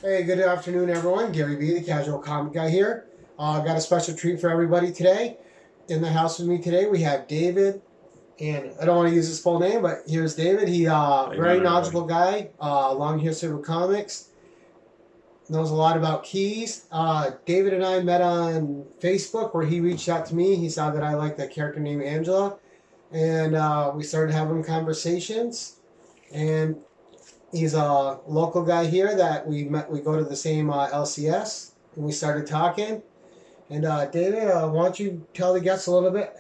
Hey, good afternoon, everyone. Gary B, the Casual Comic Guy here. Got a special treat for everybody today. In the house with me today, we have David, and I don't want to use his full name, but here's David. He very knowledgeable guy, long history with comics, knows a lot about keys. David and I met on Facebook, where he reached out to me. He saw that I liked that character named Angela, and we started having conversations. And he's a local guy here that we met. We go to the same LCS, and we started talking. And David, why don't you tell the guests a little bit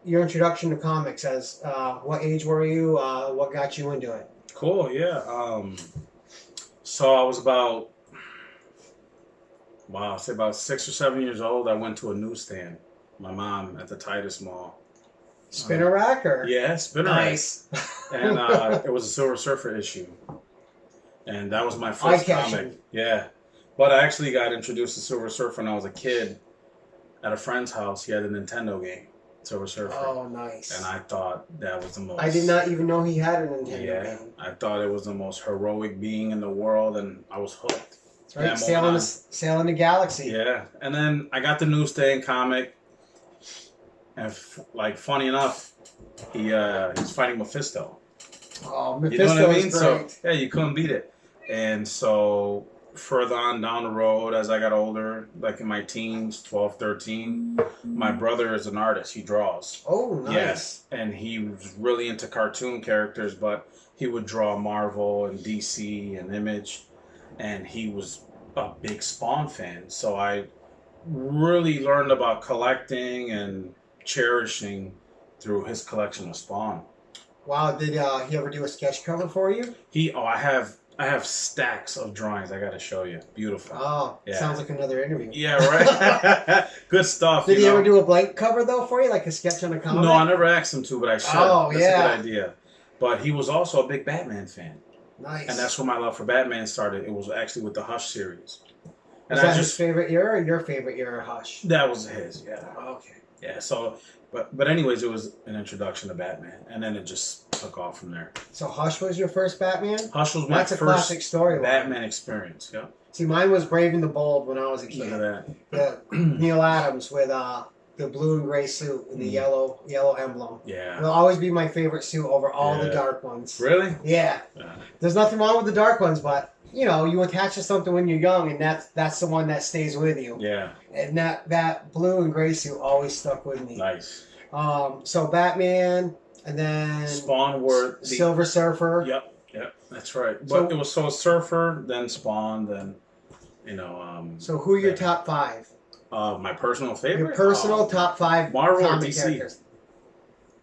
your introduction to comics? As what age were you? What got you into it? Cool, yeah. So I was about, I'd say about 6 or 7 years old. I went to a newsstand. My mom at the Titus Mall. Spinner rack or? Yeah, spinner Nice. rack. And it was a Silver Surfer issue. And that was my first comic. Yeah. But I actually got introduced to Silver Surfer when I was a kid at a friend's house. He had a Nintendo game, Silver Surfer. Oh, nice. And I thought that was the most... I did not even know he had a Nintendo game. I thought it was the most heroic being in the world, and I was hooked. That's right, sailing the galaxy. Yeah. And then I got the newsstand comic. And funny enough, he's fighting Mephisto. Oh, Mephisto, you know what I mean? is great. So yeah, you couldn't beat it. And so further on down the road, as I got older, like in my teens, 12, 13, my brother is an artist. He draws. Oh, nice. Yes, and he was really into cartoon characters, but he would draw Marvel and DC and Image, and he was a big Spawn fan. So I really learned about collecting and cherishing through his collection of Spawn. Wow, did he ever do a sketch cover for you? I have stacks of drawings I got to show you. Beautiful. Oh, yeah. Sounds like another interview. Yeah, right. Good stuff. Did he ever do a blank cover though for you, like a sketch on a comic? No, I never asked him to, but I should. Oh, that's a good idea. But he was also a big Batman fan. Nice. And that's where my love for Batman started. It was actually with the Hush series. And was that his favorite era or your favorite era, Hush? That was his, yeah. Oh, okay. Yeah, so, but anyways, it was an introduction to Batman, and then it just took off from there. So Hush was your first Batman? Hush was my first classic story Batman experience, yeah. See, mine was Brave and the Bold when I was a kid. Look at that. Neil Adams with the blue and gray suit and the yellow emblem. Yeah. It'll always be my favorite suit over all the dark ones. Really? Yeah. There's nothing wrong with the dark ones, but you know, you attach to something when you're young, and that's the one that stays with you. Yeah. And that blue and gray suit always stuck with me. Nice. So Batman, and then Spawn were Silver Surfer. Yep, that's right. But it was Surfer, then Spawn, then So who are your top five? My personal favorite. Your personal top five Marvel or comic DC? characters.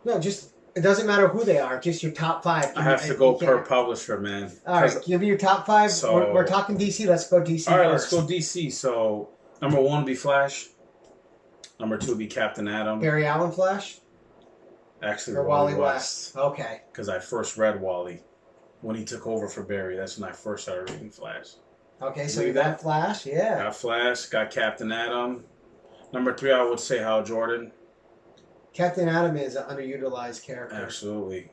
No, just it doesn't matter who they are. Just your top five. I have to go per publisher, man. All right, give me your top five. So, we're talking DC. Let's go DC. All right, first. let's go DC. So number 1 would be Flash. Number 2 would be Captain Atom. Barry Allen Flash. Actually, or Wally West. Okay. Because I first read Wally when he took over for Barry. That's when I first started reading Flash. Okay, so you got Flash, yeah. Got Flash, got Captain Atom. Number 3, I would say Hal Jordan. Captain Atom is an underutilized character. Absolutely.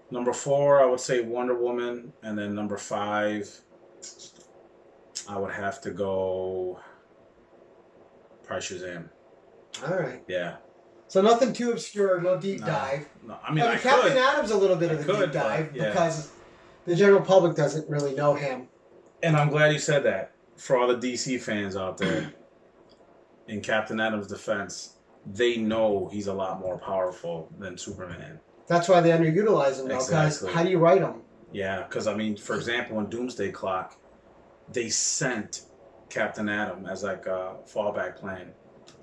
Number 4, I would say Wonder Woman. And then number 5, I would have to go probably Shazam. All right. Yeah. So nothing too obscure, no deep dive. No, I mean, Captain Atom's a little bit of a deep dive because the general public doesn't really know him. And I'm glad you said that. For all the DC fans out there, in Captain Atom's defense, they know he's a lot more powerful than Superman. That's why they underutilize him, though, because how do you write him? Yeah, because, I mean, for example, in Doomsday Clock, they sent Captain Atom as like a fallback plan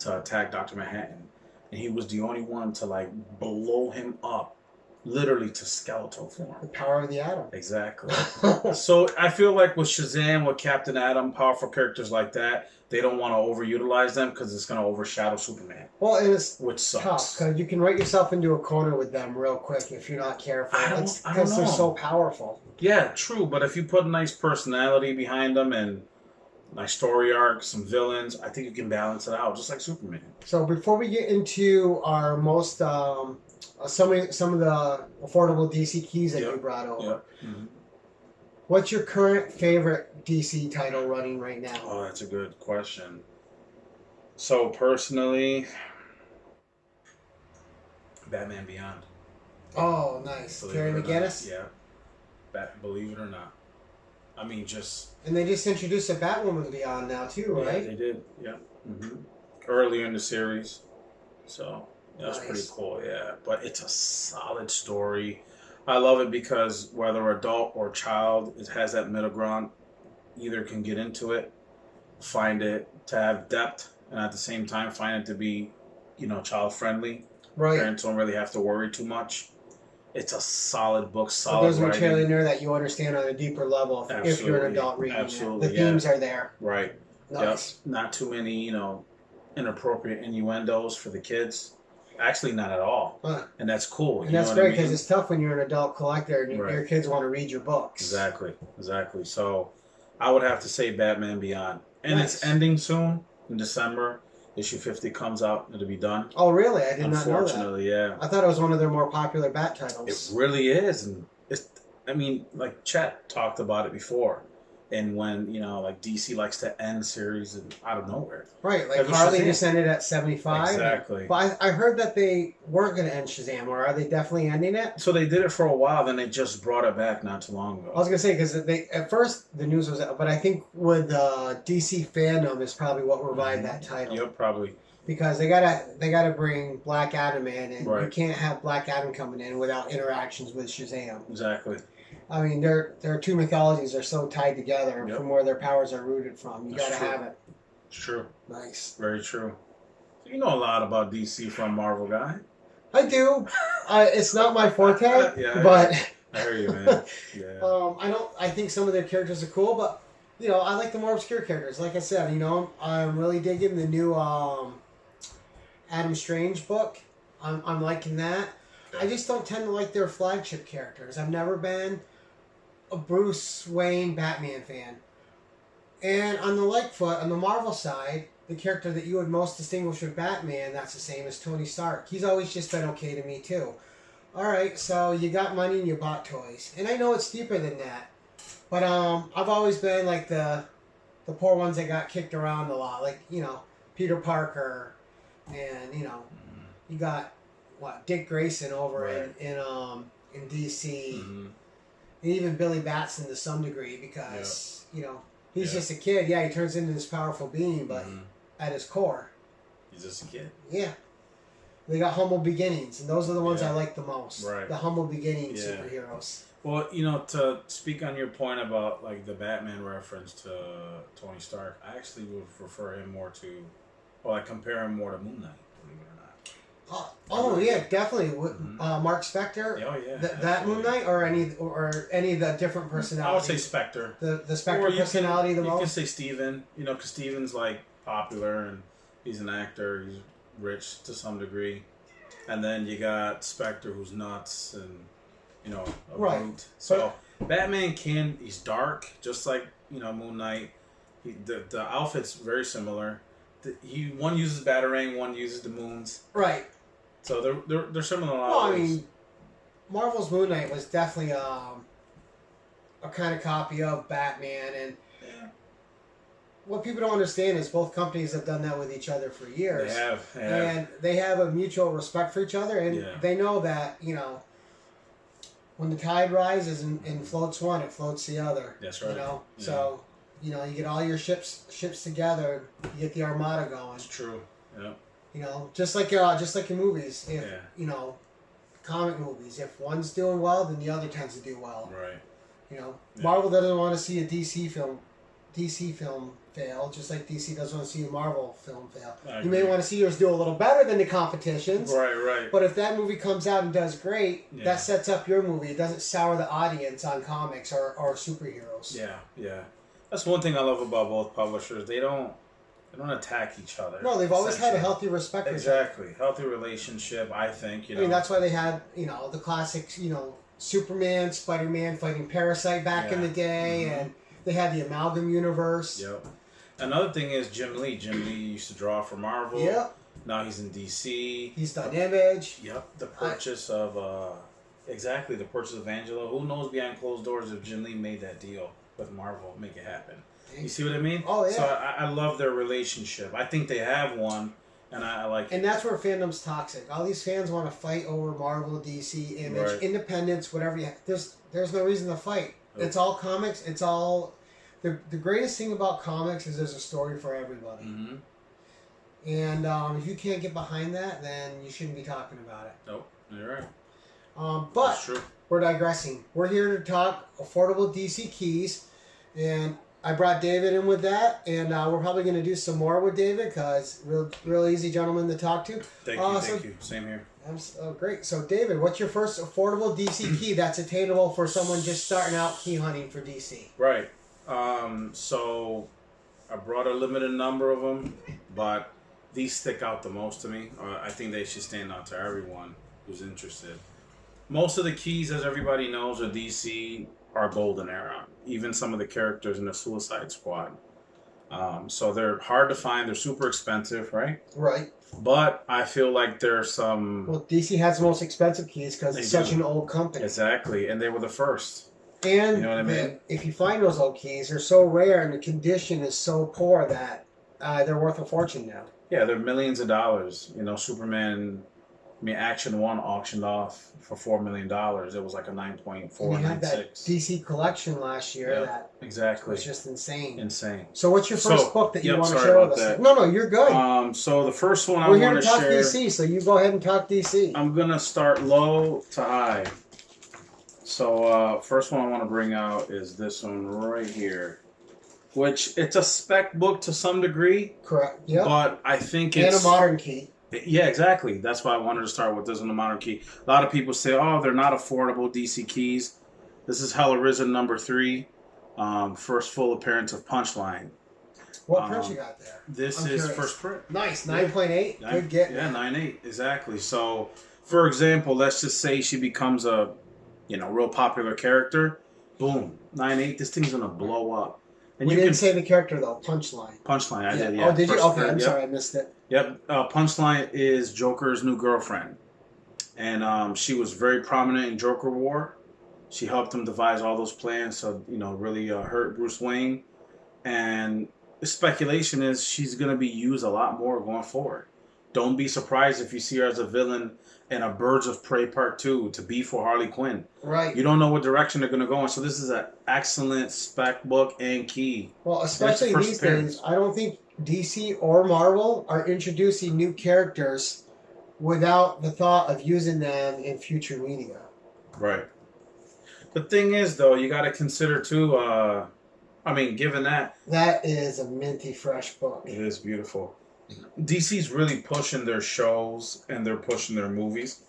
to attack Dr. Manhattan. And he was the only one to, like, blow him up, literally to skeletal form. The power of the atom. Exactly. So I feel like with Shazam, with Captain Atom, powerful characters like that, they don't want to overutilize them because it's going to overshadow Superman. Well, and it's which sucks. Tough because you can write yourself into a corner with them real quick if you're not careful. Because they're so powerful. Yeah, true. But if you put a nice personality behind them and nice story arc, some villains, I think you can balance it out, just like Superman. So before we get into our most some of the affordable DC keys that you brought over, What's your current favorite DC title running right now? Oh, that's a good question. So personally, Batman Beyond. Oh, nice. Believe Terry it or McGinnis? not. Yeah. Believe it or not. I mean, just. And they just introduced a Batwoman Beyond now, too, right? Yeah, they did. Yeah. Earlier in the series. So, that's pretty cool, yeah. But it's a solid story. I love it because whether adult or child, it has that middle ground. Either can get into it, find it to have depth, and at the same time find it to be, child friendly. Right. Parents don't really have to worry too much. It's a solid book, solid There's writing. material in there that you understand on a deeper level if you're an adult reading it. The themes are there. Right. Nice. Yep. Not too many, inappropriate innuendos for the kids. Actually, not at all. Huh. And that's cool. And that's great because it's tough when you're an adult collector and your kids want to read your books. Exactly. So I would have to say Batman Beyond. And it's ending soon in December. Issue 50 comes out. It'll be done. Oh, really? I did not know that. Unfortunately, yeah. I thought it was one of their more popular Bat titles. It really is. And like Chet talked about it before. And when, DC likes to end series out of nowhere. Right, like Harley just ended at 75. Exactly. But I heard that they weren't going to end Shazam, or are they definitely ending it? So they did it for a while, then they just brought it back not too long ago. I was going to say, because at first the news was, but I think with DC fandom is probably what revived that title. Yep, probably. Because they gotta bring Black Adam in, and right. You can't have Black Adam coming in without interactions with Shazam. Exactly. I mean, their two mythologies are so tied together from where their powers are rooted from. You gotta have it. It's true. Nice. Very true. You know a lot about DC from Marvel Guy. I do. It's not my forte, yeah, but I hear you, man. Yeah. I think some of their characters are cool, but I like the more obscure characters. Like I said, I'm really digging the new Adam Strange book. I'm liking that. I just don't tend to like their flagship characters. I've never been a Bruce Wayne Batman fan. And on the Marvel side, the character that you would most distinguish with Batman, that's the same as Tony Stark. He's always just been okay to me too. Alright, so you got money and you bought toys. And I know it's deeper than that. But I've always been like the poor ones that got kicked around a lot. Like, Peter Parker and, you got Dick Grayson over in DC. Mm-hmm. And even Billy Batson to some degree because, he's just a kid. Yeah, he turns into this powerful being, but at his core, he's just a kid. Yeah. They got humble beginnings, and those are the ones I like the most. Right. The humble beginning superheroes. Well, to speak on your point about like the Batman reference to Tony Stark, I actually would refer him more to, or like compare him more to Moon Knight. Believe it or not. Oh yeah, definitely. Mark Spector. Oh yeah. That Moon Knight, or any of the different personalities. I would say Spector. The Spector personality the most. You can say Steven. Because Steven's like popular and he's an actor. He's rich to some degree, and then you got Spector, who's nuts and a brute. So Batman he's dark, just like Moon Knight. The outfit's very similar. One uses Batarang, one uses the moons. Right. So they're similar. Well, I mean, Marvel's Moon Knight was definitely a kind of copy of Batman, and what people don't understand is both companies have done that with each other for years. They have. And they have a mutual respect for each other, and they know that when the tide rises and floats one, it floats the other. That's right. So. You get all your ships together, you get the armada going. It's true. Yeah. Just like in movies. If comic movies, if one's doing well, then the other tends to do well. Right. Marvel doesn't want to see a DC film fail, just like DC doesn't want to see a Marvel film fail. You may want to see yours do a little better than the competitions. Right. But if that movie comes out and does great, that sets up your movie. It doesn't sour the audience on comics or superheroes. Yeah. That's one thing I love about both publishers. They don't attack each other. No, they've always had a healthy respect for each other. Exactly. Healthy relationship, I think. I mean, that's why they had, the classics, Superman, Spider-Man fighting Parasite back in the day, and they had the Amalgam Universe. Yep. Another thing is Jim Lee. Jim Lee used to draw for Marvel. Yep. Now he's in DC. He's done Image. Yep. The purchase of Exactly, the purchase of Angela. Who knows behind closed doors if Jin Lee made that deal with Marvel, make it happen. You see what I mean? Oh, yeah. So I love their relationship. I think they have one, and I like it. And that's where fandom's toxic. All these fans want to fight over Marvel, DC, Image, Right. Independence, whatever. There's no reason to fight. Nope. It's all comics. It's all the greatest thing about comics is there's a story for everybody. Mm-hmm. And if you can't get behind that, then you shouldn't be talking about it. Nope, you're right. But That's true. we're digressing. We're here to talk affordable DC keys, and I brought David in with that, and we're probably going to do some more with David because real easy gentleman to talk to. Thank you, thank you. Same here. Oh, great. So, David, what's your first affordable DC key that's attainable for someone just starting out key hunting for DC? Right. So I brought a limited number of them, but these stick out the most to me. I think they should stand out to everyone who's interested. Most of the keys, as everybody knows, are DC are Golden Era. Even some of the characters in the Suicide Squad. So they're hard to find. They're super expensive, right? Right. But I feel like there's some... Well, DC has the most expensive keys because it's such an old company. Exactly. And they were the first. And you know what I mean? If you find those old keys, they're so rare and the condition is so poor that they're worth a fortune now. Yeah, they're millions of dollars. You know, Superman... Action 1 auctioned off for $4 million. It was like a 9.4, You had that 9.6. DC collection last year Yep, that exactly. was just insane. Insane. So what's your first book that you want to sorry share about with us? that. No, you're good. So the first one We're I here want to to talk share... DC, so you go ahead and talk DC. I'm going to start low to high. So first one I want to bring out is this one right here. Which, it's a spec book to some degree. Correct, yep. But I think it's... And a modern key. Yeah, exactly. That's why I wanted to start with this one, the modern key. A lot of people say, oh, they're not affordable DC keys. This is Hell Arisen number 3. First full appearance of Punchline. What print you got there? This I'm is curious. first print. Nice, 9.8. Good get. Yeah, 9.8, exactly. So, for example, let's just say she becomes a, real popular character. Boom, 9.8. This thing's gonna blow up. And we didn't say the character though. Punchline. Punchline, I did. Yeah. Oh, did you? Okay, I'm yep. sorry, I missed it. Yep. Punchline is Joker's new girlfriend, and she was very prominent in Joker War. She helped him devise all those plans, so really hurt Bruce Wayne. And the speculation is she's gonna be used a lot more going forward. Don't be surprised if you see her as a villain in a Birds of Prey Part 2 to be for Harley Quinn. Right. You don't know what direction they're gonna go in, so this is an excellent spec book and key. Well, especially these days, I don't think DC or Marvel are introducing new characters without the thought of using them in future media. Right. The thing is, though, you got to consider too. Given that is a minty fresh book. It is beautiful. DC's really pushing their shows and they're pushing their movies,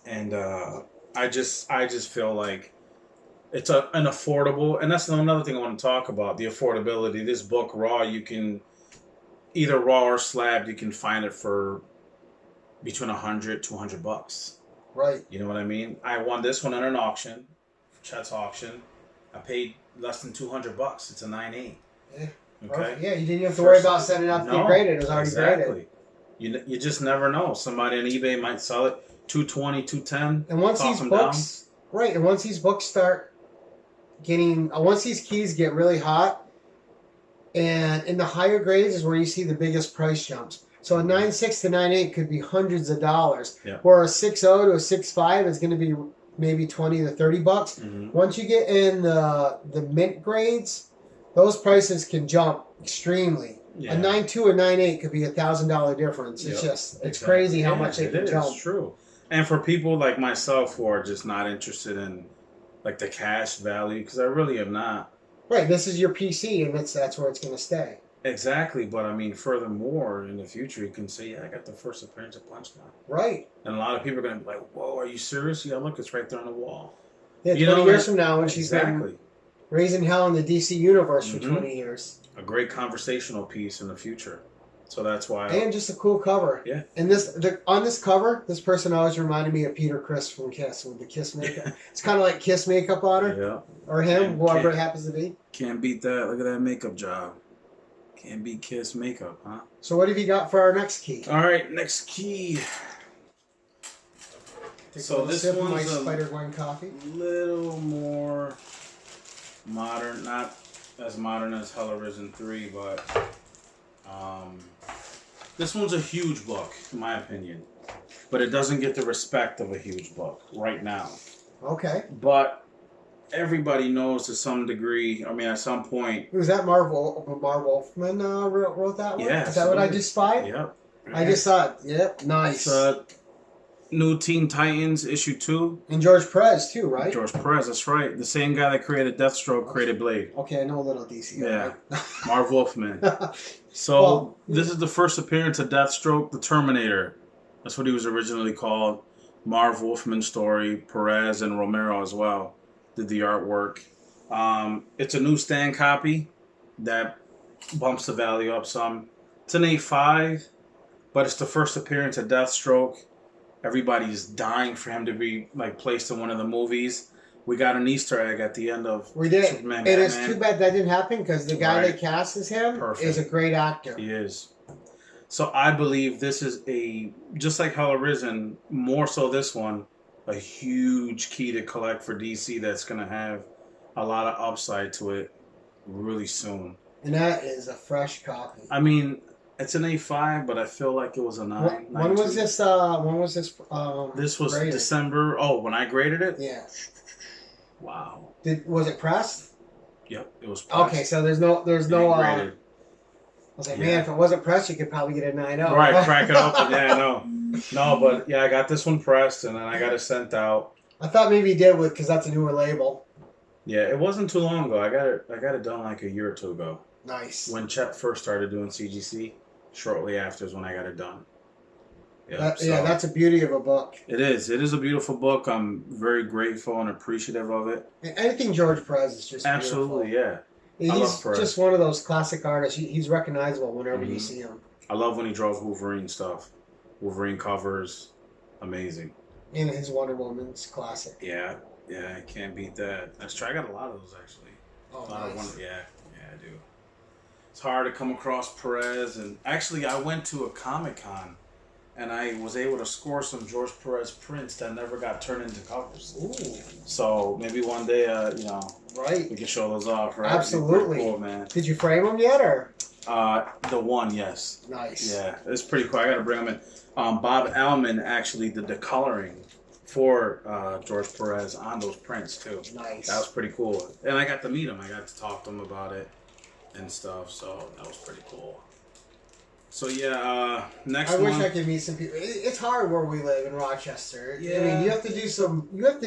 and I just feel like it's an affordable, and that's another thing I want to talk about, the affordability. This book, Raw, you can either Raw or Slabbed, you can find it for between $100 to $200. Right. You know what I mean? I won this one at an auction, Chet's auction. I paid less than $200. It's a 9.8. Yeah. Okay. Yeah, you didn't have to worry about sending out to get graded. It was already exactly. graded. You just never know. Somebody on eBay might sell it $220, $210. And once these books, right? And once these books start getting, once these keys get really hot, and in the higher grades is where you see the biggest price jumps. So a 9.6 to 9.8 could be hundreds of dollars. Yeah. Where a 6.0 to a 6.5 is going to be maybe $20 to $30. Mm-hmm. Once you get in the mint grades, those prices can jump extremely. Yeah. A 9.2 and 9.8 could be $1,000 difference. It's just, it's crazy how much they can jump. It's true. And for people like myself who are just not interested in like the cash value, because I really am not. Right, this is your PC, and that's where it's going to stay. Exactly, but furthermore, in the future, you can say, yeah, I got the first appearance of Punchline. Right. And a lot of people are going to be like, whoa, are you serious? Yeah, look, it's right there on the wall. Yeah, 20 years from now, when she's been raising hell in the DC universe for 20 years. A great conversational piece in the future. So that's why. And just a cool cover. Yeah. And on this cover, this person always reminded me of Peter Criss from Kiss with the Kiss makeup. It's kind of like Kiss makeup on her. Yeah. Or him, whoever it happens to be. Can't beat that. Look at that makeup job. Can't beat Kiss makeup, huh? So what have you got for our next key? All right, next key. Take So a this sip of my one's a Spider-Gwen coffee. little more modern, not as modern as Hell Arisen 3, but this one's a huge book, in my opinion. But it doesn't get the respect of a huge book right now. Okay. But everybody knows to some degree, I mean, at some point. Was that Marv Wolfman wrote that one? Yeah. Is that what I just spied? Yep. I just saw it. Yep. Nice. New Teen Titans issue 2. And George Perez too, right? George Perez, that's right. The same guy that created Deathstroke created Blade. Okay, I know a little DC. Yeah. Right? Marv Wolfman. So, Well, this is the first appearance of Deathstroke, the Terminator. That's what he was originally called. Marv Wolfman story. Perez and Romero as well did the artwork. It's a newsstand copy that bumps the value up some. It's an A5, but it's the first appearance of Deathstroke. Everybody's dying for him to be like placed in one of the movies. We got an Easter egg at the end of we did. Superman, It is Batman. too bad that didn't happen because the guy Right. that casts as him Perfect. is a great actor. He is. So I believe this is just like Hell Arisen, more so this one, a huge key to collect for DC that's going to have a lot of upside to it really soon. And that is a fresh copy. I mean, it's an A5, but I feel like it was a 9. When was this? When was this? This was graded? December. Oh, when I graded it? Yeah. Wow. Was it pressed? Yep, it was pressed. Okay, so there's no. I graded. was like, Yeah. man, if it wasn't pressed, you could probably get a 9.0. Right, crack it open. Yeah, no, but yeah, I got this one pressed and then I got it sent out. I thought maybe you did because that's a newer label. Yeah, it wasn't too long ago. I got it done like a year or two ago. Nice. When Chet first started doing CGC, shortly after is when I got it done. Yeah, that's a beauty of a book. It is. It is a beautiful book. I'm very grateful and appreciative of it. And anything George Perez is just Absolutely, beautiful. yeah. I love He's Perez. just one of those classic artists. He's recognizable whenever you Mhm. see him. I love when he draws Wolverine stuff. Wolverine covers, amazing. And his Wonder Woman's classic. Yeah, I can't beat that. I got a lot of those actually. Oh, A lot of nice. yeah, I do. It's hard to come across Perez, and actually, I went to a Comic-Con, and I was able to score some George Perez prints that never got turned into covers. Ooh, So maybe one day, right. we can show those off. Right? Absolutely. Pretty cool, man. Did you frame them yet, or? The one, yes. Nice. Yeah, it's pretty cool. I got to bring them in. Bob Allman actually did the coloring for George Perez on those prints too. Nice. That was pretty cool. And I got to meet him. I got to talk to him about it and stuff. So that was pretty cool. So yeah, next I one. wish I could meet some people. It's hard where we live in Rochester. I Yeah. mean, you have to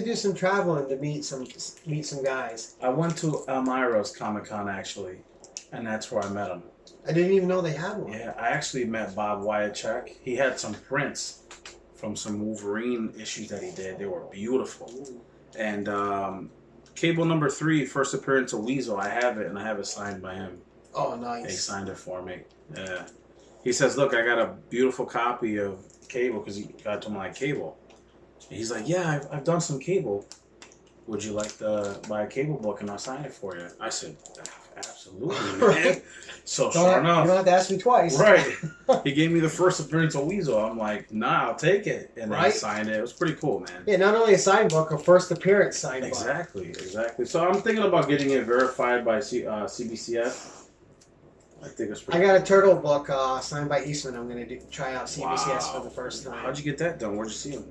do some traveling to meet some guys. I went to Elmira's Comic-Con actually, and that's where I met him. I didn't even know they had one. Yeah, I actually met Bob Wyachek. He had some prints from some Wolverine issues that he did. They were beautiful. And Cable number 3, first appearance of Weasel. I have it, and I have it signed by him. Oh, He nice. signed it for me. Yeah. He says, look, I got a beautiful copy of Cable, because he got to my Cable. And he's like, yeah, I've done some Cable. Would you like to buy a Cable book and I'll sign it for you? I said, absolutely, man. So sure You enough. don't have to ask me twice. Right. He gave me the first appearance of Weasel. I'm like, nah, I'll take it. And then he Right. signed it. It was pretty cool, man. Yeah, not only a signed book, a first appearance signed book. Exactly. So I'm thinking about getting it verified by CBCF. I think it's pretty I got a turtle book signed by Eastman. I'm going to try out CBCS Wow. for the first time. How'd you get that done? Where'd you see him?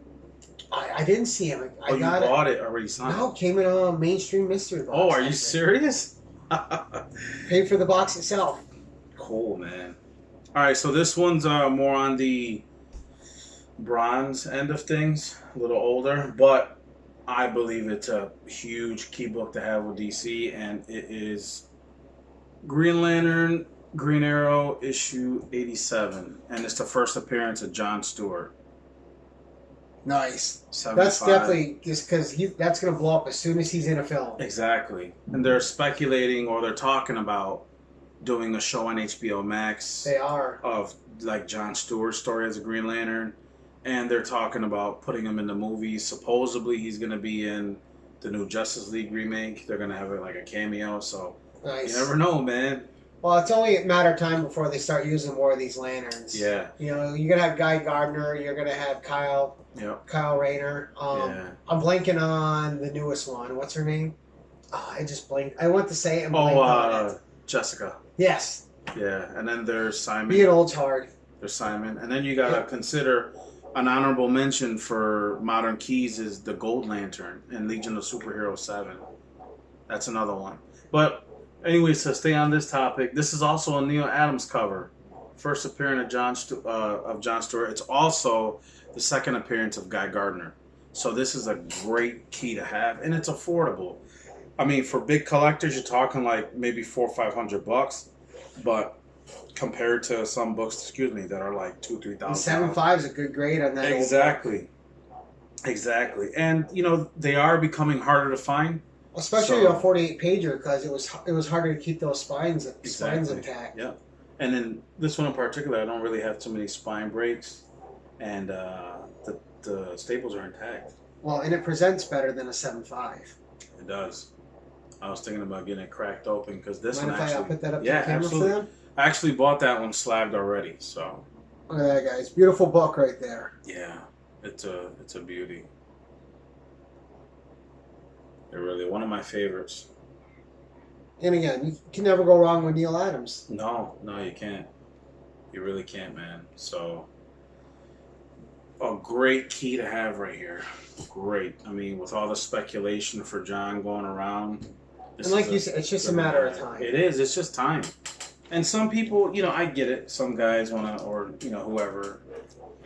I didn't see him. I You got bought it already signed? No, came in a mainstream mystery box. Oh, are you actually. serious? Paid for the box itself. Cool, man. All right, so this one's more on the bronze end of things, a little older, but I believe it's a huge key book to have with DC, and it is Green Lantern, Green Arrow, issue 87, and it's the first appearance of John Stewart. Nice. 75. That's definitely just because that's going to blow up as soon as he's in a film. Exactly. And they're speculating or they're talking about doing a show on HBO Max They are. of like John Stewart's story as a Green Lantern. And they're talking about putting him in the movies. Supposedly he's going to be in the new Justice League remake. They're going to have like a cameo. So Nice. you never know, man. Well, it's only a matter of time before they start using more of these lanterns. Yeah. You know, you're gonna have Guy Gardner. You're gonna have Yep. Kyle Rayner. Yeah. I'm blanking on the newest one. What's her name? Oh, I just blanked. I want to say it and blanked Oh, on it. Jessica. Yes. Yeah, and then there's Simon. Being old's hard. There's Simon, and then you gotta consider an honorable mention for Modern Keys is the Gold Lantern in Legion of Superheroes 7. That's another one. But anyways, to stay on this topic, this is also a Neil Adams cover. First appearance of John Stewart. It's also the second appearance of Guy Gardner. So this is a great key to have, and it's affordable. I mean, for big collectors, you're talking like maybe $400 or $500, but compared to some books, that are like $2,000-$3,000. 7.5 is a good grade on that. Exactly. And you know they are becoming harder to find, especially so, a 48 pager, because it was harder to keep those spines intact. Yeah. And then this one in particular, I don't really have too many spine breaks, and the staples are intact. Well, and it presents better than a 7.5. It does. I was thinking about getting it cracked open because this Mind one if actually. I'll put that up to Yeah, the camera absolutely. for them? I actually bought that one slabbed already, so. Look at that, guys. Beautiful book right there. Yeah, it's a beauty. They're really one of my favorites. And again, you can never go wrong with Neil Adams. No, you can't. You really can't, man. So, a great key to have right here. Great. I mean, with all the speculation for John going around. And like you said, it's just a matter of time. It is. It's just time. And some people, I get it. Some guys want to, or, whoever,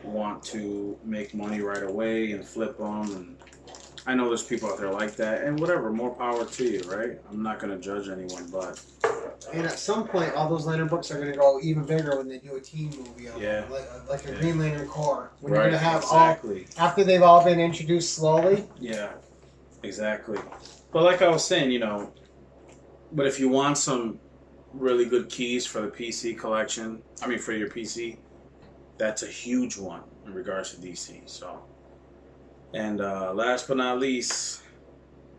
want to make money right away and flip them. And I know there's people out there like that. And whatever, more power to you, right? I'm not going to judge anyone, but. And at some point, all those Lantern books are going to go even bigger when they do a teen movie. Yeah. Like a Green Lantern Corps. When Right, you're going to have exactly. after they've all been introduced slowly. Yeah, exactly. But like I was saying, but if you want some really good keys for the PC collection, for your PC, that's a huge one in regards to DC. So, and last but not least,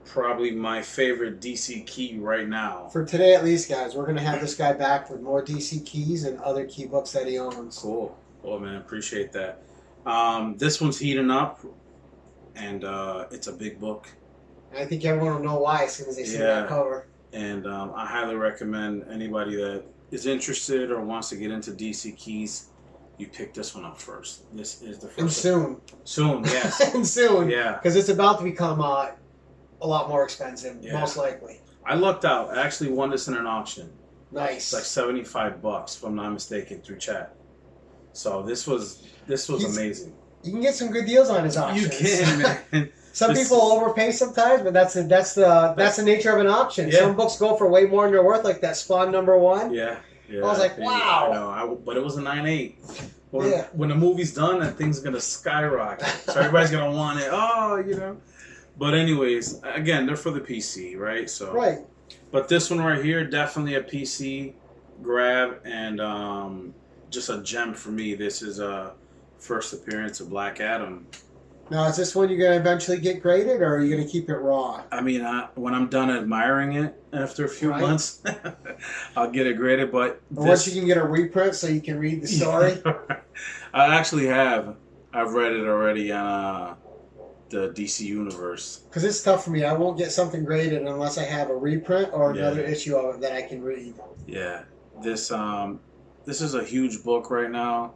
probably my favorite DC key right now. For today, at least, guys, we're going to have this guy back with more DC keys and other key books that he owns. Cool. Well, man, appreciate that. This one's heating up, and it's a big book. And I think everyone will know why as soon as they see that cover. And I highly recommend anybody that is interested or wants to get into DC keys, you pick this one up first. This is the first. And soon. Soon, yes. And soon. Yeah. Because it's about to become a lot more expensive, most likely. I lucked out. I actually won this in an auction. Nice. It's like $75, if I'm not mistaken, through chat. So this was amazing. You can get some good deals on his auctions. You can, man. Some people overpay sometimes, but that's the nature of an auction. Yeah. Some books go for way more than they're worth, like that Spawn #1. Yeah. I was like, wow. I know, but it was a 9.8. Yeah. When the movie's done, that thing's gonna skyrocket. So everybody's gonna want it. But anyways, again, they're for the PC, right? So. Right. But this one right here, definitely a PC grab and just a gem for me. This is a first appearance of Black Adam. Now, is this one you're going to eventually get graded, or are you going to keep it raw? I mean, when I'm done admiring it after a few months, I'll get it graded. But once you can get a reprint so you can read the story. I actually have. I've read it already on the DC Universe. Because it's tough for me. I won't get something graded unless I have a reprint or another issue of it that I can read. Yeah. This is a huge book right now.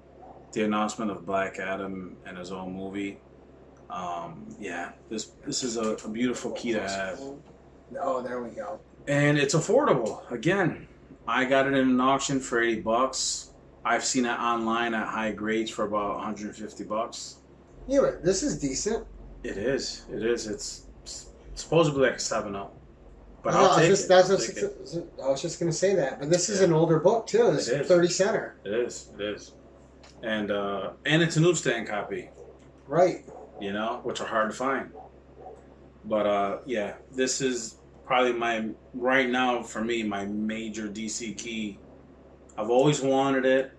The announcement of Black Adam and his own movie. This is a beautiful key to have. Oh, there we go. And it's affordable. Again, I got it in an auction for $80. I've seen it online at high grades for about $150. Yeah, this is decent. It is. It's supposedly like a 7-up. But I was just going to say that. But this is an older book, too. This is 30 center. It is. And it's a newsstand copy. Right. Which are hard to find. But, this is probably right now, for me, my major DC key. I've always wanted it.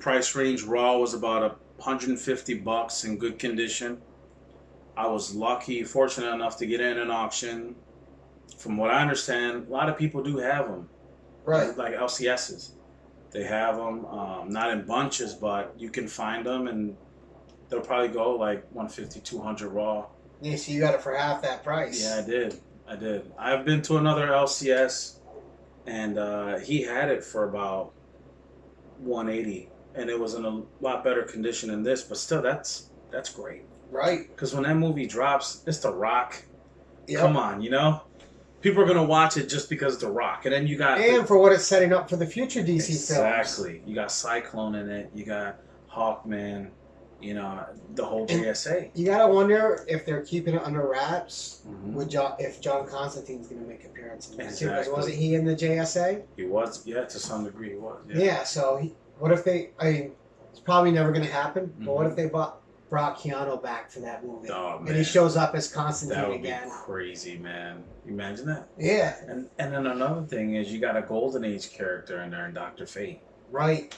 Price range raw was about $150 in good condition. I was fortunate enough to get in an auction. From what I understand, a lot of people do have them. Right. Like LCSs. They have them, not in bunches, but you can find them, and they'll probably go like 150, 200 raw. Yeah, so you got it for half that price. Yeah, I did. I've been to another LCS, and he had it for about 180, and it was in a lot better condition than this. But still, that's great. Right. Because when that movie drops, it's The Rock. Yep. Come on, you know? People are gonna watch it just because it's The Rock, and then you got for what it's setting up for the future DC films. Exactly. You got Cyclone in it. You got Hawkman. You know, the whole JSA. You gotta wonder if they're keeping it under wraps. Mm-hmm. if John Constantine's gonna make an appearance in this too. Exactly. Because wasn't he in the JSA? He was, yeah, to some degree he was. Yeah. Yeah. So what if they? I mean, it's probably never gonna happen. Mm-hmm. But what if they brought Keanu back for that movie? Oh, man. And he shows up as That Constantine would again. be crazy, man. You imagine that? Yeah. And then another thing is you got a Golden Age character in there in Dr. Fate. Right.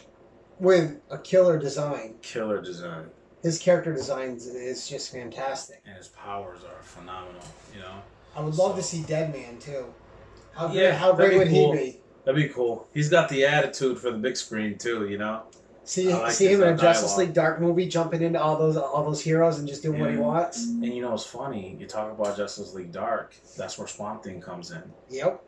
With a killer design. Killer design. His character design is just fantastic. And his powers are phenomenal, you know? I would love to see Deadman too. How that'd great be would cool. he be? That'd be cool. He's got the attitude for the big screen too, you know? See I like him in a his Justice dialogue. League Dark movie, jumping into all those heroes and just doing what he wants. And you know what's funny? You talk about Justice League Dark. That's where Swamp Thing comes in. Yep.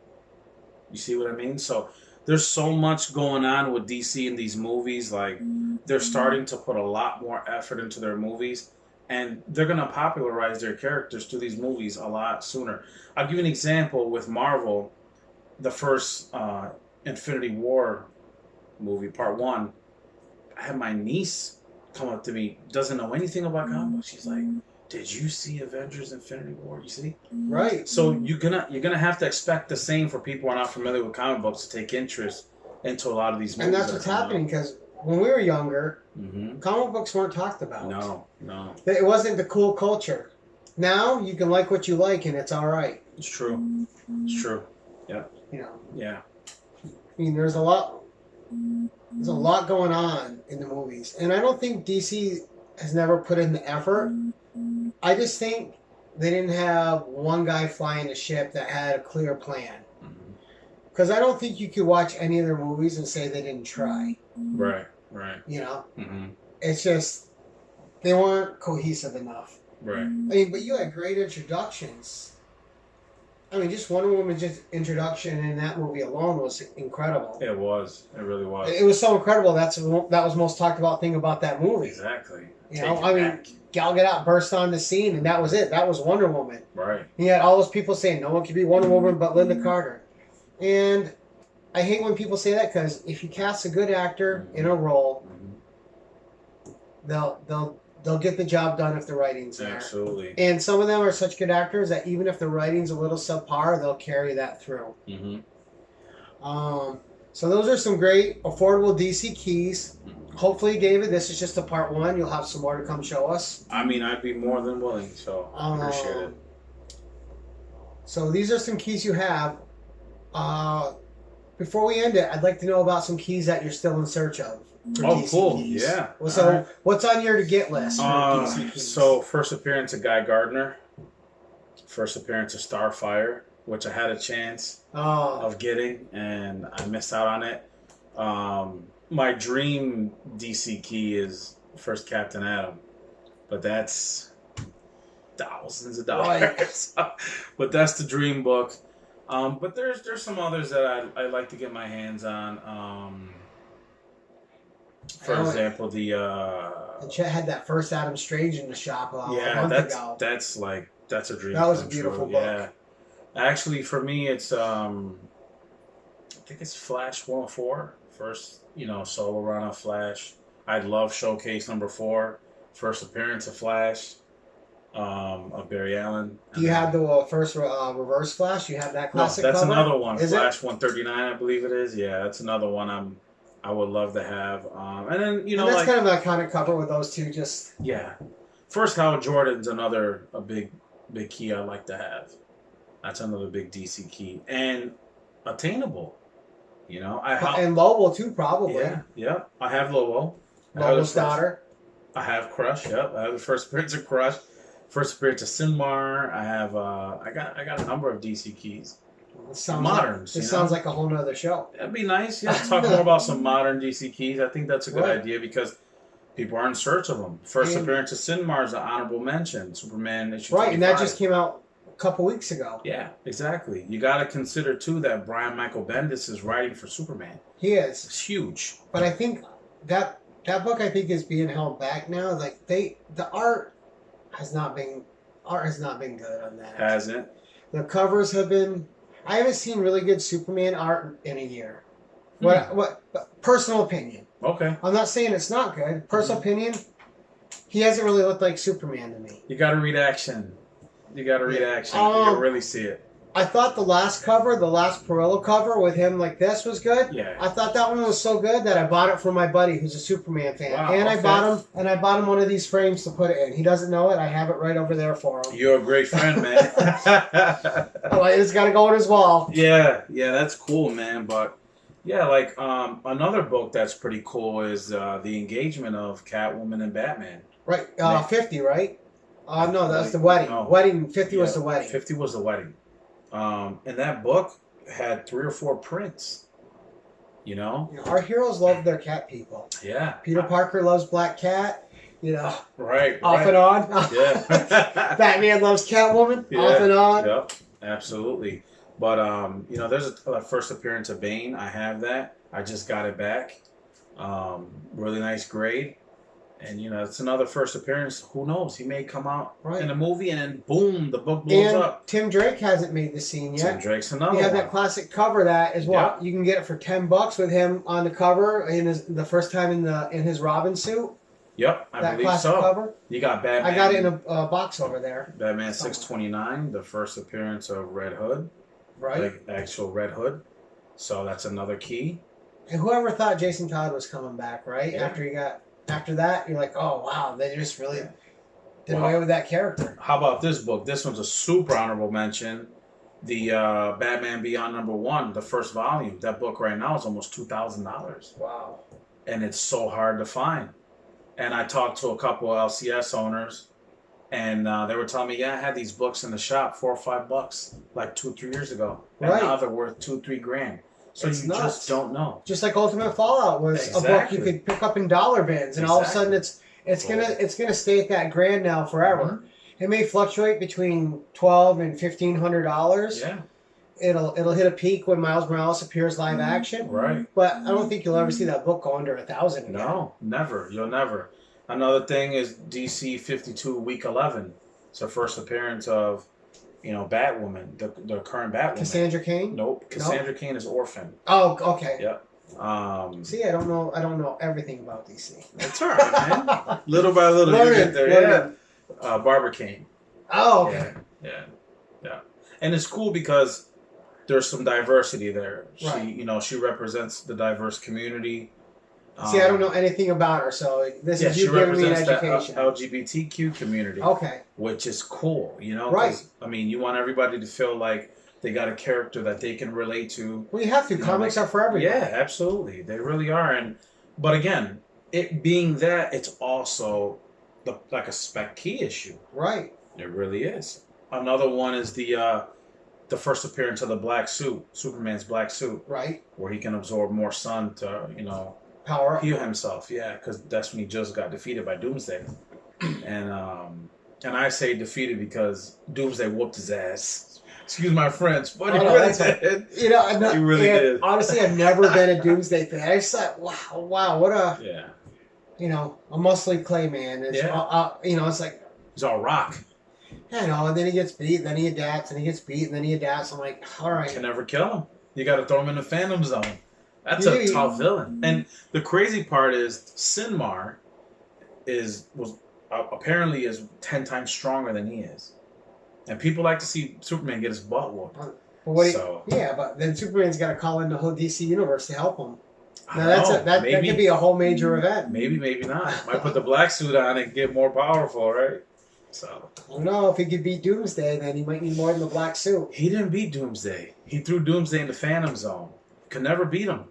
You see what I mean? So there's so much going on with DC in these movies. Like they're starting to put a lot more effort into their movies, and they're gonna popularize their characters to these movies a lot sooner. I'll give you an example with Marvel. The first Infinity War movie, Part 1. I had my niece come up to me, doesn't know anything about comic books. She's like, "Did you see Avengers: Infinity War?" You see, Right. so you're gonna have to expect the same for people who are not familiar with comic books to take interest into a lot of these movies. And that's what's happening because when we were younger, Mm-hmm. comic books weren't talked about. No. It wasn't the cool culture. Now you can like what you like and it's all right. It's true. It's true. You know. Yeah. I mean, there's a lot going on in the movies, and I don't think DC has never put in the effort. I just think they didn't have one guy flying a ship that had a clear plan. Because I don't think you could watch any of their movies and say they didn't try. Right. You know, Mm-hmm. it's just they weren't cohesive enough. Right. I mean, but you had great introductions. I mean, just Wonder Woman's just introduction in that movie alone was incredible. It was. It really was. It was so incredible. That was most talked about thing about that movie. Exactly. You know, I mean, Gal Gadot burst on the scene, and that was it. That was Wonder Woman. Right. And you had all those people saying no one could be Wonder Woman but Linda Carter, and I hate when people say that because if you cast a good actor in a role, they'll get the job done if the writing's there. Absolutely. And some of them are such good actors that even if the writing's a little subpar, they'll carry that through. Mm-hmm. So those are some great affordable DC keys. Hopefully, David, this is just a part 1. You'll have some more to come show us. I mean, I'd be more than willing, so I appreciate it. So these are some keys you have. Before we end it, I'd like to know about some keys that you're still in search of. For Oh, DC cool. keys. Yeah. Well, so, All right. what's on your to get list for DC keys? So, first appearance of Guy Gardner. First appearance of Starfire, which I had a chance of getting, and I missed out on it. My dream DC key is first Captain Atom, but that's thousands of dollars. Right. But that's the dream book. But there's some others that I like to get my hands on. For example, And Chet had that first Adam Strange in the shop a month ago. that's a dream. That was a come beautiful true. book. Yeah, actually, for me, it's I think it's Flash 104. First, solo run of Flash. I love Showcase number 4. First appearance of Flash, of Barry Allen. Do you have the first Reverse Flash? You have that classic No, that's cover? another one. Is Flash 139, I believe it is. Yeah, that's another one I would love to have. And then And that's kind of an iconic cover with those two just... Yeah. First Hal Jordan's a big key I'd like to have. That's another big DC key. And attainable. And Lobo too, probably. Yeah. I have Lobo. Lobo's daughter. I have Crush, yep. I have the first appearance of Crush. First appearance of Sinmar. I have I got a number of DC keys. moderns. It sounds like a whole nother show. That'd be nice. Yeah, talk more about some modern DC keys. I think that's a good idea because people are in search of them. First appearance of Sinmar is an honorable mention. Superman issue 25. And that just came out a couple weeks ago. Yeah, exactly. You got to consider too that Brian Michael Bendis is writing for Superman. He is. It's huge. But I think that book is being held back now. Like the art has not been good on that. Hasn't. The covers have been. I haven't seen really good Superman art in a year. What personal opinion? Okay. I'm not saying it's not good. Personal opinion. He hasn't really looked like Superman to me. You got to read action. You got to read action. You can really see it. I thought the last Perillo cover with him like this was good. Yeah. I thought that one was so good that I bought it for my buddy who's a Superman fan. Wow, and I bought him one of these frames to put it in. He doesn't know it. I have it right over there for him. You're a great friend, man. Oh, I just got to go on his wall. Yeah, that's cool, man. But yeah, like another book that's pretty cool is the engagement of Catwoman and Batman. Right. 50, right? No, that's the wedding. No. Wedding. 50 was the wedding. 50 was the wedding. And that book had 3 or 4 prints. You know? Our heroes love their cat people. Yeah. Peter Parker loves Black Cat. You know. Right. Off and on. Yeah. Batman loves Catwoman. Yeah. Off and on. Yep. Absolutely. But there's a first appearance of Bane. I have that. I just got it back. Really nice grade. And, it's another first appearance. Who knows? He may come out in a movie and then, boom, the book blows up. Tim Drake hasn't made the scene yet. Tim Drake's another one. You have that classic cover that is what? Yep. You can get it for $10 with him on the cover the first time in his Robin suit. Yep, I believe so. Cover. You got Batman. I got it in a box over there. Batman 629, the first appearance of Red Hood. Right. Like actual Red Hood. So that's another key. And whoever thought Jason Todd was coming back, right? Yeah. After that, you're like, oh, wow, they just really did away with that character. How about this book? This one's a super honorable mention. The Batman Beyond #1, the first volume. That book right now is almost $2,000. Wow. And it's so hard to find. And I talked to a couple of LCS owners, and they were telling me, I had these books in the shop, $4 or $5, like 2 or 3 years ago. And now they're worth $2 or $3 grand. So you just don't know. Just like Ultimate Fallout was a book you could pick up in dollar bins, and all of a sudden it's gonna stay at that grand now forever. Mm-hmm. It may fluctuate between $1,200 and $1,500. Yeah. It'll hit a peak when Miles Morales appears live action. Right. But I don't think you'll ever see that book go under 1,000 again. No, never. You'll never. Another thing is DC 52 Week 11. It's the first appearance of Batwoman, the current Batwoman. Cassandra Cain? Nope. Cassandra Cain is orphan. Oh, okay. Yep. See, I don't know everything about DC. That's all right, man. Little by little, you get there. Yeah. Barbara Cain. Oh, okay. Yeah. And it's cool because there's some diversity there. Right. She represents the diverse community. See, I don't know anything about her, so this is you giving me an education. The LGBTQ community. Okay. Which is cool, Right. I mean, you want everybody to feel like they got a character that they can relate to. Well, you have to. Comics are for everybody. Yeah, absolutely. They really are. But again, it being that, it's also like a spec key issue. Right. It really is. Another one is the first appearance of the black suit, Superman's black suit. Right. Where he can absorb more sun to, power up. Heal himself, because that's when he just got defeated by Doomsday. And I say defeated because Doomsday whooped his ass. Excuse my French, but he really did. He really did. Honestly, I've never been a Doomsday fan. I just thought, wow, what a a muscly clay man. It's, it's like he's all rock. Yeah, and then he gets beat, then he adapts, and he gets beat, and then he adapts. I'm like, all right. You can never kill him. You got to throw him in the Phantom Zone. That's a tough villain. And the crazy part is Sinmar was apparently 10 times stronger than he is. And people like to see Superman get his butt whooped. But then Superman's got to call in the whole DC universe to help him. Now that could be a whole major event. Maybe not. Might put the black suit on and get more powerful, right? So I don't know if he could beat Doomsday, then he might need more than the black suit. He didn't beat Doomsday. He threw Doomsday in the Phantom Zone. Could never beat him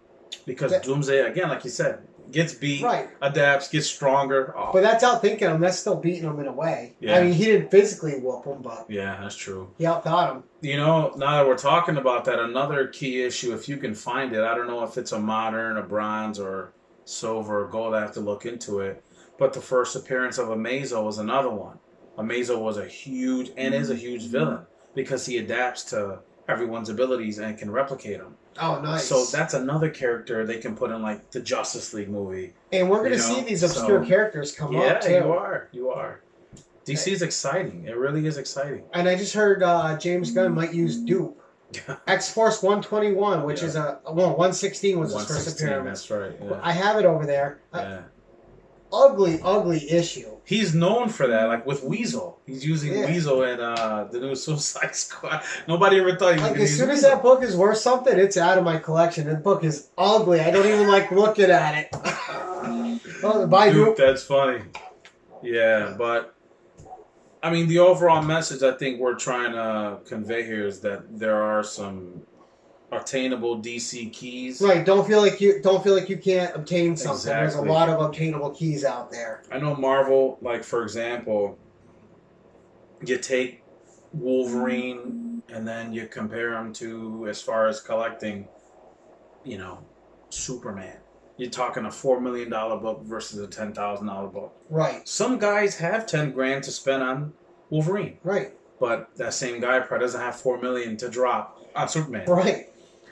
because Doomsday, again, like you said, gets beat, Right. adapts, gets stronger. Oh, But that's outthinking him. That's still beating him in a way. Yeah. I mean, he didn't physically whoop him, but yeah, that's true. he outthought him. You know, now that we're talking about that, another key issue, if you can find it, I don't know if it's a modern, a bronze, or silver, or gold. I have to look into it. But the first appearance of Amazo was another one. Amazo was a huge, and is a huge villain, because he adapts to everyone's abilities and can replicate them. Oh, nice. So that's another character they can put in, like, the Justice League movie. And we're going to see these obscure characters come up, too. Yeah, you are. DC is exciting. It really is exciting. And I just heard James Gunn might use Dupe. X-Force 121, which is 116 was his first appearance. That's right. Yeah. I have it over there. Yeah. Ugly issue. He's known for that, like with Weasel. He's using Yeah. Weasel in the new Suicide Squad. Nobody ever thought he was Like, going to as use soon as Weasel. that book is worth something, it's out of my collection. That book is ugly. I don't even like looking at it. Oh, buy Dude, Dupe. that's funny. Yeah, but I mean, the overall message I think we're trying to convey here is that there are some attainable DC keys. Right, don't feel like you can't obtain something. There's a Exactly. lot of obtainable keys out there. I know Marvel, like for example, you take Wolverine and then you compare him to, as far as collecting, you know, Superman. You're talking a $4 million book versus a $10,000 book. Right, Some guys have 10 grand to spend on Wolverine, right, but that same guy probably doesn't have 4 million to drop on Superman. right.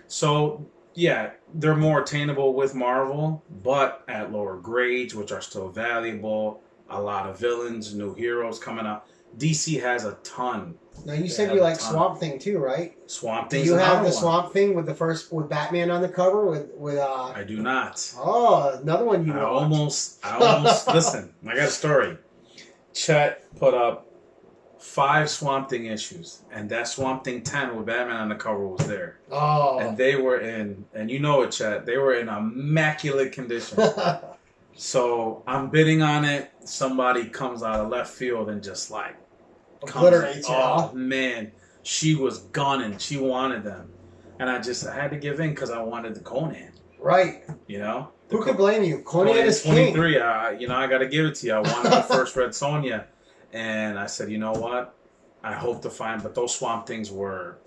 So yeah, they're more attainable with Marvel, but at lower grades, which are still valuable. A lot of villains, new heroes coming out. DC has a ton. Now you They said have you a like ton. Swamp Thing too, right? Swamp Do Thing's you have another the one. Swamp Thing with Batman on the cover with I do not. Oh, another one you I want. almost listen. I got a story. Chet put up 5 Swamp Thing issues, and that Swamp Thing 10 with Batman on the cover was there. Oh. And they were in, and you know it, Chet, they were in immaculate condition. So I'm bidding on it. Somebody comes out of left field and just like Obliterates it, oh huh? man, she was gunning. She wanted them, and I had to give in because I wanted the Conan. Right. You know, Who could blame you? Conan is king. 23. You know, I got to give it to you. I wanted the first Red Sonja, and I said, you know what? I hope to find. But those Swamp Things were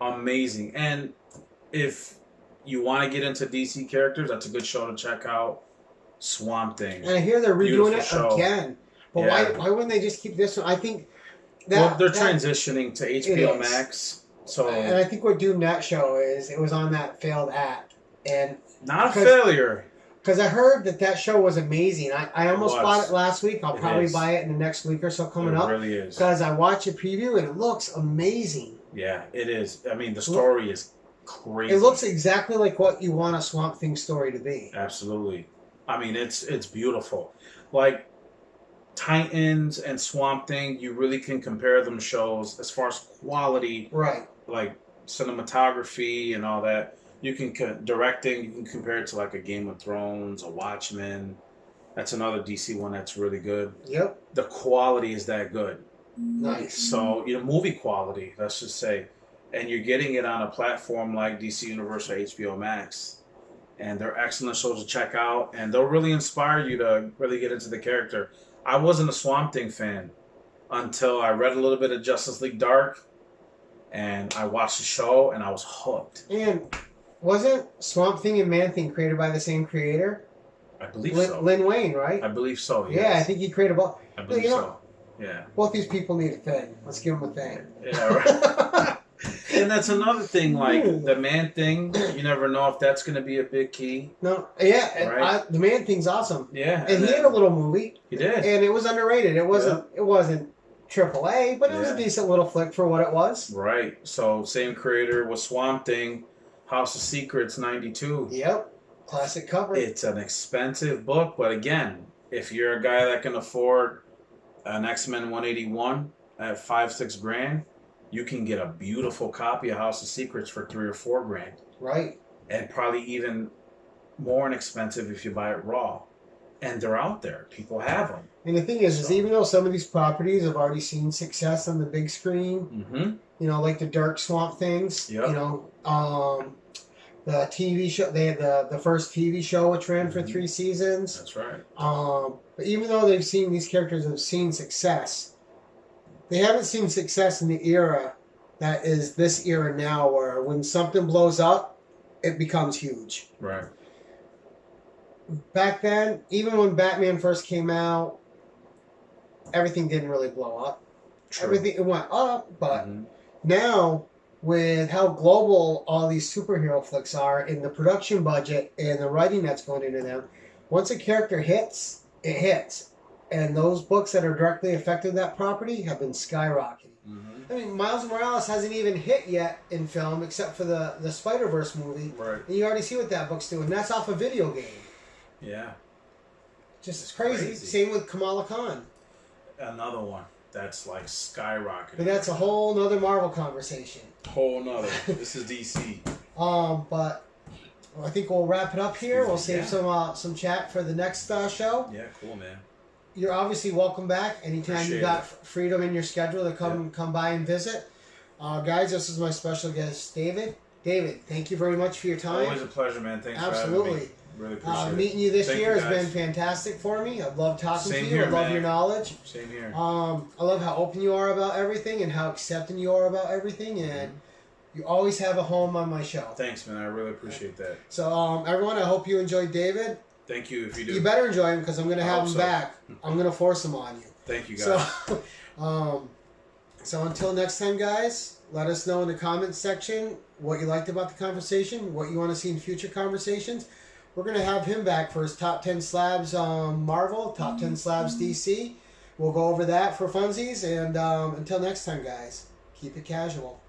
amazing. And if you want to get into DC characters, that's a good show to check out. Swamp Thing. And I hear they're redoing Beautiful it show. again. But Yeah. why wouldn't they just keep this one? I think that Well, they're transitioning to HBO is. Max, so And I think what Doom That show is, it was on that failed app. And not a 'cause- failure. because I heard that show was amazing. I almost was. bought it last week. I'll It probably is. buy it in the next week or so coming It up. really is. Because I watched a preview and it looks amazing. Yeah, it is. I mean, the story is crazy. It looks exactly like what you want a Swamp Thing story to be. Absolutely. I mean, it's beautiful. Like Titans and Swamp Thing, you really can compare them shows as far as quality, Right. like cinematography and all that. You can directing. You can compare it to like a Game of Thrones, a Watchmen. That's another DC one that's really good. Yep. The quality is that good. Nice. So, you know, movie quality, let's just say, and you're getting it on a platform like DC Universe or HBO Max, and they're excellent shows to check out, and they'll really inspire you to really get into the character. I wasn't a Swamp Thing fan until I read a little bit of Justice League Dark, and I watched the show, and I was hooked. And wasn't Swamp Thing and Man Thing created by the same creator? I believe so. Lin Wayne, right? I believe so, Yeah, yes. I think he created both. I believe you know- so. Yeah. Both these people need a thing. Let's give them a thing. Yeah, right. And that's another thing, like the Man Thing, you never know if that's going to be a big key. No, yeah, and Right. the Man Thing's awesome. Yeah. And he then- had a little movie, He did. and it was underrated. It wasn't AAA, but it was a Yeah. decent little flick for what it was. Right. So same creator with Swamp Thing, House of Secrets '92. Yep, classic cover. It's an expensive book, but again, if you're a guy that can afford an X-Men 181 at 5-6 grand, you can get a beautiful copy of House of Secrets for 3 or 4 grand, Right. and probably even more inexpensive if you buy it raw. And they're out there. People have them. And the thing is So- even though some of these properties have already seen success on the big screen, Mm-hmm. you know, like the Dark Swamp Things, Yep. you know, The TV show, they had the first TV show, which ran for 3 seasons. That's right. But even though these characters have seen success, they haven't seen success in the era that is this era now, where when something blows up, it becomes huge. Right. Back then, even when Batman first came out, everything didn't really blow up. True. Everything it went up, but now with how global all these superhero flicks are, and the production budget and the writing that's going into them, once a character hits, it hits. And those books that are directly affected that property have been skyrocketing. I mean, Miles Morales hasn't even hit yet in film, except for the Spider-Verse movie. Right. And you already see what that book's doing. That's off a video game. Yeah. Just as crazy. Same with Kamala Khan. Another one that's like skyrocketing. But that's a whole nother Marvel conversation. Whole nother. This is DC. But I think we'll wrap it up here. We'll save some chat for the next show. Yeah, cool, man. You're obviously welcome back anytime Appreciate you got it. freedom in your schedule to come by and visit. Guys, this is my special guest, David. David, thank you very much for your time. Always a pleasure, man. Thanks for having me. Really appreciate it. Meeting you this Thank year you, has been fantastic for me. I've loved talking Same to you. here, I love man. your knowledge. Same here. I love how open you are about everything and how accepting you are about everything, and you always have a home on my show. Thanks, man. I really appreciate that. So, everyone, I hope you enjoyed David. Thank you. If you do, You better enjoy him because I'm going to have him so. back. I'm going to force him on you. Thank you, guys. So until next time, guys, let us know in the comments section what you liked about the conversation, what you want to see in future conversations. We're going to have him back for his top 10 slabs Marvel, top 10 slabs DC. We'll go over that for funsies. And until next time, guys, keep it casual.